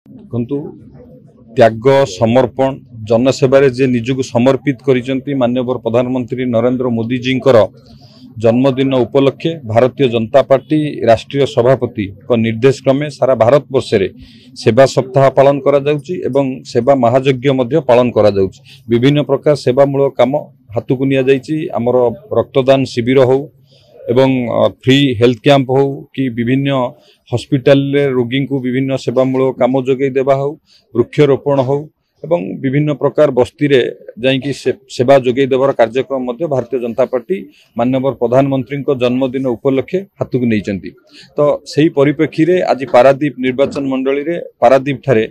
किंतु त्याग समर्पण जनसेवा जे निजक समर्पित करिसेंती माननीय प्रधानमंत्री नरेंद्र मोदी जी जन्मदिन उपलक्षे भारतीय जनता पार्टी राष्ट्रीय सभापति को निर्देश क्रमे सारा भारत वर्ष रे सेवा सप्ताह पालन करा जाउची एवं सेवा महायज्ञ मध्य पालन करा जाउची। विभिन्न प्रकार सेवामूलक काम हाथ को निया जाइची। आमर रक्तदान शिविर हो एवं फ्री हेल्थ कैंप हो कि विभिन्न हॉस्पिटल रोगी को विभिन्न सेवामूलक काम जोगई देवा हो, वृक्षरोपण हो एवं विभिन्न प्रकार बस्ती रे जाइकी सेवा जोगई देवार कार्यक्रम मध्य भारतीय जनता पार्टी माननीय प्रधानमंत्री को जन्मदिन उपलक्षे हाथ को नहीं। तो सही परिप्रेक्षी रे आज पारादीप निर्वाचन मंडली रे पारादीप ठारे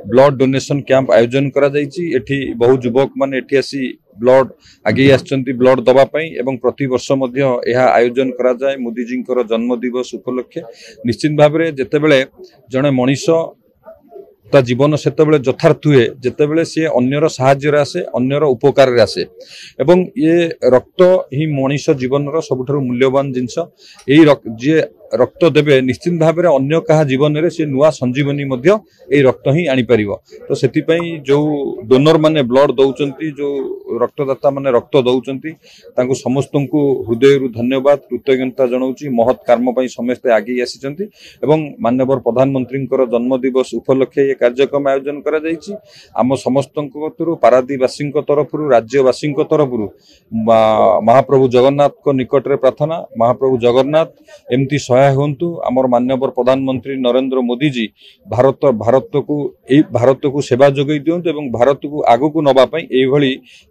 ब्लड डोनेशन कैंप आयोजन करा जाइछि। एठी बहु युवक माने एठी आसी ब्लड आगे आछंती ब्लड दबा पई एवं प्रति वर्ष मध्य यह आयोजन करा जाय मोदी जी जन्म दिवस उपलक्षे। निश्चित भाव में जेतेबेले जणे मनीष ता जीवन सेतेबेले यथार्थ हुए जेतेबेले सी अन्यर साहाय्य आसे अन्यर उपकार आसे एवं ये रक्त ही मनीष जीवन सबुठारु मूल्यवान जिनस। जे रक्त देवे निश्चित भाव में अन्य कहा जीवन रे से नुआ संजीवनी मध्य ए रक्त ही आनी परिवो। तो सेति पई जो डोनर माने ब्लड दउचंती जो रक्तदाता माने रक्त दउचंती तांको समस्त को हृदय धन्यवाद कृतज्ञता जनाउची। महत् कर्म पई समस्त आगे आसीचंती एवं माननीय प्रधानमंत्री जन्म दिवस उपलक्षे ये कार्यक्रम आयोजन करा जाइछि। आम समस्त पारादीपवासी तरफ राज्यवासी तरफ महाप्रभु जगन्नाथ को निकट रे प्रार्थना महाप्रभु जगन्नाथ एमती सहाय हूँ। आमर माननीय प्रधानमंत्री नरेंद्र मोदी जी भारत को सेवा जोगई दिंतु एवं भारत को आगु को नवा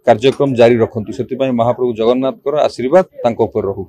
कार्यक्रम जारी रखु। से महाप्रभु जगन्नाथ आशीर्वाद तांको उपर रहू।